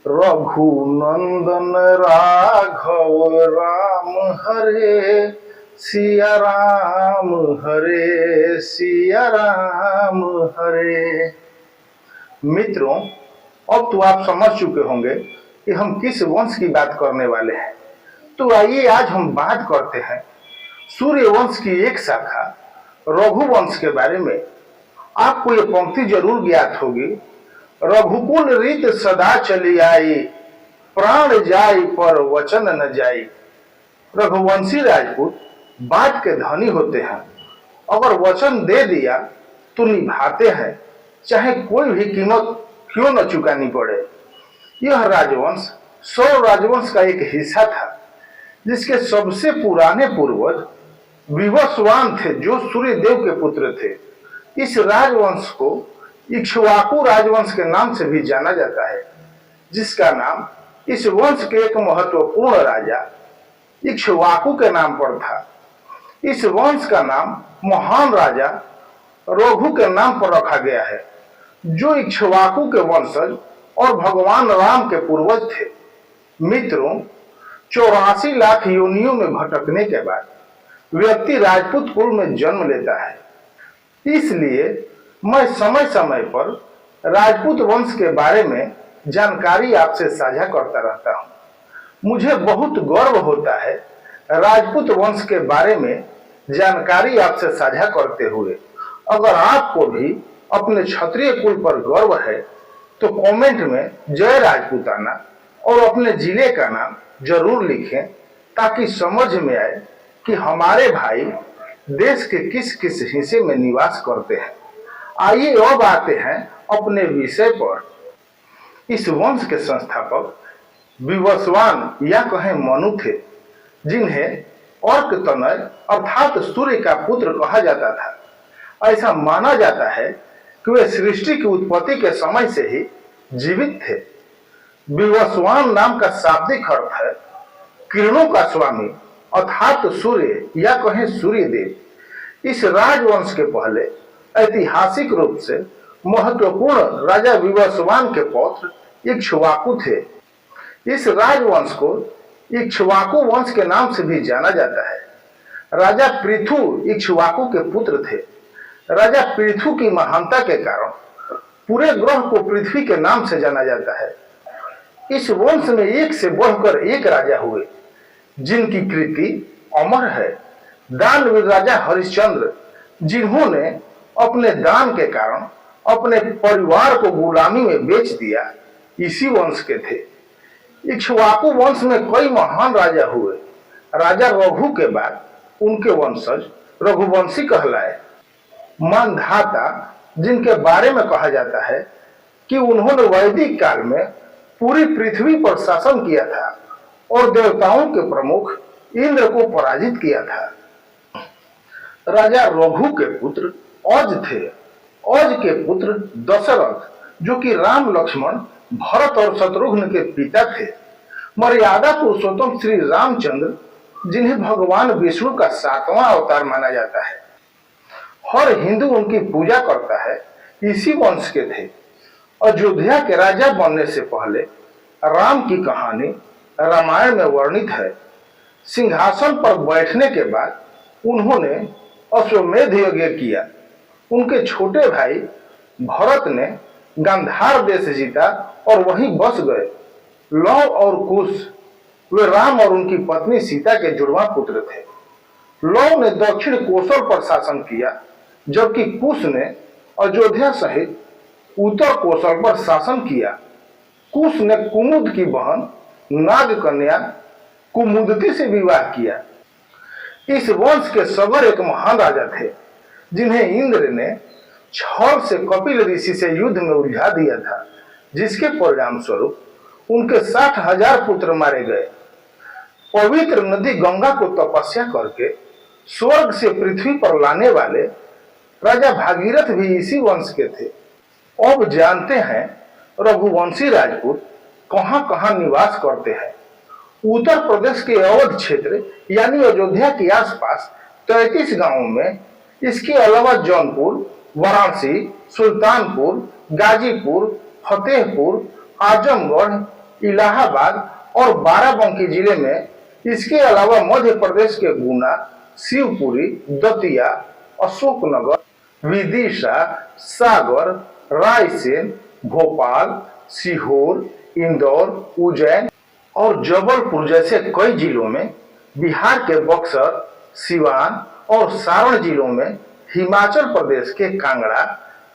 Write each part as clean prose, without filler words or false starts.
रघुनंदन राघव राम हरे सिया राम हरे सिया राम हरे। मित्रों, अब तो आप समझ चुके होंगे कि हम किस वंश की बात करने वाले हैं। तो आइए आज हम बात करते हैं सूर्य वंश की एक शाखा रघुवंश के बारे में। आपको ये पंक्ति जरूर ज्ञात होगी, रघुकुल रीत सदा चली आई, प्राण जाई पर वचन न जाई। रघुवंशी राजपूत बात के धनी होते हैं, अगर वचन दे दिया तो निभाते हैं, चाहे कोई भी कीमत क्यों न चुकानी पड़े। यह राजवंश सौर राजवंश का एक हिस्सा था, जिसके सबसे पुराने पूर्वज विवस्वान थे, जो सूर्य देव के पुत्र थे। इस राजवंश को इक्ष्वाकु राजवंश के नाम से भी जाना जाता है, जिसका नाम इस वंश के एक महत्वपूर्ण राजा इक्ष्वाकु के नाम पर था। इस वंश का नाम महान राजा रघु के नाम पर रखा गया है, जो इक्ष्वाकु के वंशज और भगवान राम के पूर्वज थे। मित्रों, 84 लाख योनियों में भटकने के बाद व्यक्ति राजपूत कुल में जन्म लेता है। इसलिए मैं समय समय पर राजपूत वंश के बारे में जानकारी आपसे साझा करता रहता हूँ। मुझे बहुत गर्व होता है राजपूत वंश के बारे में जानकारी आपसे साझा करते हुए। अगर आपको भी अपने क्षत्रिय कुल पर गर्व है तो कमेंट में जय राजपूताना और अपने जिले का नाम जरूर लिखें, ताकि समझ में आए कि हमारे भाई देश के किस किस हिस्से में निवास करते हैं। आइए अब आते हैं अपने विषय पर। इस वंश के संस्थापक विवस्वान या कहें मनु थे, जिन्हें अर्क तनय अर्थात सूर्य का पुत्र कहा जाता था। ऐसा माना जाता है कि वे सृष्टि की उत्पत्ति के समय से ही जीवित थे। विवस्वान नाम का शाब्दिक अर्थ है किरणों का स्वामी अर्थात सूर्य या कहें सूर्य देव। इस राजवंश के पहले ऐतिहासिक रूप से महत्वपूर्ण राजा विवस्वान के पौत्र इक्ष्वाकु थे। इस राजवंश को इक्ष्वाकु वंश के नाम से भी जाना जाता है। राजा पृथु इक्ष्वाकु के पुत्र थे। राजा पृथु की महानता के कारण पूरे ग्रह को पृथ्वी के नाम से जाना जाता है। इस वंश में एक से बढ़कर एक राजा हुए, जिनकी कृति अमर है। दानवीर राजा हरिश्चंद्र, जिन्होंने अपने दान के कारण अपने परिवार को गुलामी में बेच दिया, इसी वंश के थे। इक्ष्वाकु वंश में कई महान राजा हुए। राजा रघु के बाद उनके वंशज रघुवंशी कहलाए। मानधाता, जिनके बारे में कहा जाता है कि उन्होंने वैदिक काल में पूरी पृथ्वी पर शासन किया था और देवताओं के प्रमुख इंद्र को पराजित किया था। राजा रघु के पुत्र औज थे। औज के पुत्र दशरथ, जो कि राम लक्ष्मण भरत और शत्रुघ्न के पिता थे। मर्यादा पुरुषोत्तम श्री रामचंद्र, जिन्हें भगवान विष्णु का 7वां अवतार माना जाता है। हर हिंदू उनकी पूजा करता है, इसी वंश के थे। अयोध्या के राजा बनने से पहले राम की कहानी रामायण में वर्णित है। सिंहासन पर बैठने के बाद उन्होंने अश्वमेध यज्ञ किया। उनके छोटे भाई भरत ने गांधार देश जीता और वहीं बस गए। लव और कुश, वे राम और उनकी पत्नी सीता के जुड़वा पुत्र थे। लव ने दक्षिण कोसल पर शासन किया, जबकि कुश ने अयोध्या सहित उत्तर कोसल पर शासन किया। कुश ने कुमुद की बहन नाग कन्या कुमुदती से विवाह किया। इस वंश के सगर एक महान राजा थे, जिन्हें इंद्र ने छल से कपिल ऋषि से युद्ध में उलझा दिया था, जिसके परिणाम स्वरूप उनके 60,000 पुत्र मारे गए। पवित्र नदी गंगा को तपस्या करके स्वर्ग से पृथ्वी पर लाने वाले राजा भागीरथ भी इसी वंश के थे। अब जानते हैं रघुवंशी राजपूत कहां कहां निवास करते हैं। उत्तर प्रदेश के अवध क्षेत्र यानी अयोध्या के आसपास 33 गांवों में, इसके अलावा जौनपुर, वाराणसी, सुल्तानपुर, गाजीपुर, फतेहपुर, आजमगढ़, इलाहाबाद और बाराबंकी जिले में, इसके अलावा मध्य प्रदेश के गुना, शिवपुरी, दतिया, अशोकनगर, विदिशा, सागर, रायसेन, भोपाल, सीहोर, इंदौर, उज्जैन और जबलपुर जैसे कई जिलों में, बिहार के बक्सर, सिवान और सारण जिलों में, हिमाचल प्रदेश के कांगड़ा,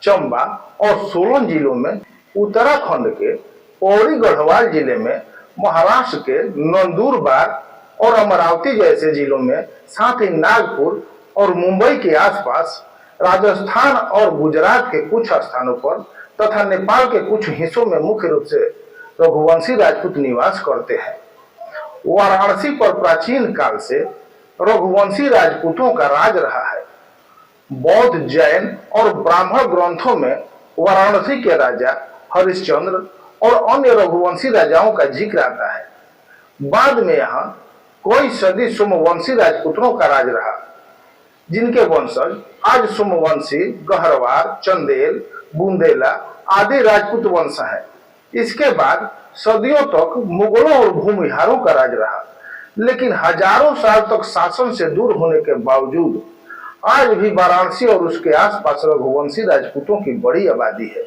चंबा और सोलन जिलों में, उत्तराखंड के पौड़ी गढ़वाल जिले में, महाराष्ट्र के नंदुरबार और अमरावती जैसे जिलों में, साथ ही नागपुर और मुंबई के आसपास, राजस्थान और गुजरात के कुछ स्थानों पर तथा नेपाल के कुछ हिस्सों में मुख्य रूप से रघुवंशी राजपूत निवास करते हैं। वाराणसी पर प्राचीन काल से रघुवंशी राजपूतों का राज रहा है। बौद्ध, जैन और ब्राह्मण ग्रंथों में वाराणसी के राजा हरिश्चंद्र और अन्य रघुवंशी राजाओं का जिक्र आता है। बाद में यहाँ कोई सदी सोमवंशी राजपूतों का राज रहा, जिनके वंशज आज सोमवंशी, गहरवार, चंदेल, बुंदेला आदि राजपूत वंश है। इसके बाद सदियों तक मुगलों और भूमिहारों का राज रहा, लेकिन हजारों साल तक शासन से दूर होने के बावजूद आज भी वाराणसी और उसके आसपास रघुवंशी राजपूतों की बड़ी आबादी है।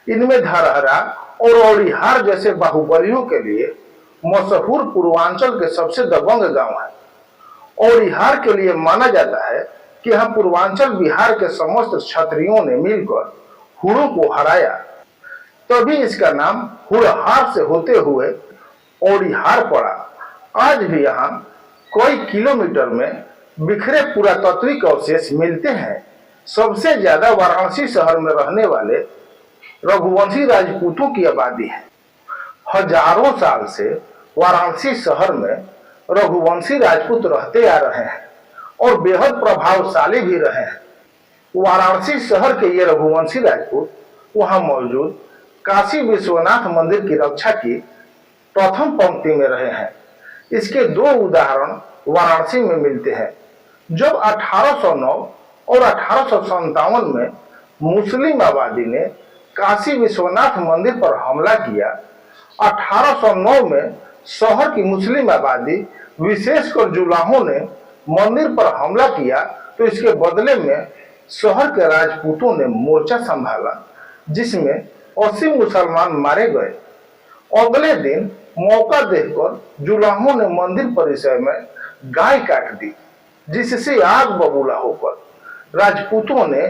इनमें धरहरा और औड़िहार जैसे बाहुबलियों के लिए मशहूर पूर्वांचल के सबसे दबंग गांव है। औड़िहार के लिए माना जाता है कि यहाँ पूर्वांचल बिहार के समस्त क्षत्रियों ने मिलकर हुड़ों को हराया, तभी इसका नाम हुड़हार से होते हुए औड़िहार पड़ा। आज भी यहाँ कई किलोमीटर में बिखरे पुरातात्विक अवशेष मिलते हैं। सबसे ज्यादा वाराणसी शहर में रहने वाले रघुवंशी राजपूतों की आबादी है। हजारों साल से वाराणसी शहर में रघुवंशी राजपूत रहते आ रहे हैं और बेहद प्रभावशाली भी रहे हैं। वाराणसी शहर के ये रघुवंशी राजपूत वहां मौजूद काशी विश्वनाथ मंदिर की रक्षा की प्रथम पंक्ति में रहे हैं। इसके दो उदाहरण वाराणसी में मिलते हैं। जब 1809 और 1857 में मुस्लिम आबादी ने काशी विश्वनाथ मंदिर पर हमला किया, 1809 में शहर की मुस्लिम आबादी विशेषकर जुलाहों ने मंदिर पर हमला किया, तो इसके बदले में शहर के राजपूतों ने मोर्चा संभाला, जिसमें 80 मुसलमान मारे गए। अगले दिन मौका देखकर जुलाहों ने मंदिर परिसर में गाय काट दी, जिससे आग बबूला होकर राजपूतों ने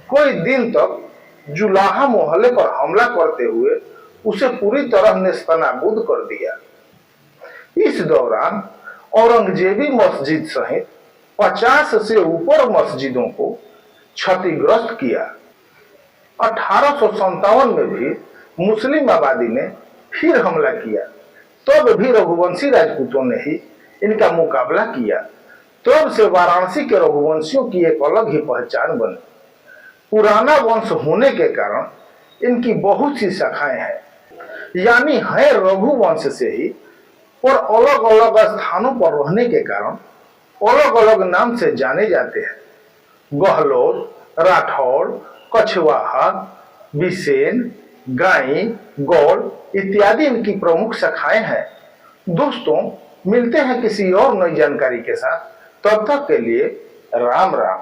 कोई दिन तक जुलाहा मोहल्ले पर हमला करते हुए उसे पूरी तरह नेस्तनाबूद कर दिया। इस दौरान औरंगजेबी मस्जिद सहित 50 से ऊपर मस्जिदों को क्षतिग्रस्त किया। 1857 में भी मुस्लिम आबादी ने फिर हमला किया, तब भी रघुवंशी राजपूतों ने ही इनका मुकाबला किया। तब से वाराणसी के रघुवंशियों की एक अलग ही पहचान बनी। पुराना वंश होने के कारण इनकी बहुत सी शाखाएं हैं, यानी है रघुवंश से ही, और अलग अलग स्थानों पर रहने के कारण अलग अलग नाम से जाने जाते हैं। गहलोत, राठौड़, कछवाहा, बिसेन, गाई, गौड़ इत्यादि इनकी प्रमुख शाखाएं हैं। दोस्तों, मिलते हैं किसी और नई जानकारी के साथ। तब तक के लिए राम राम।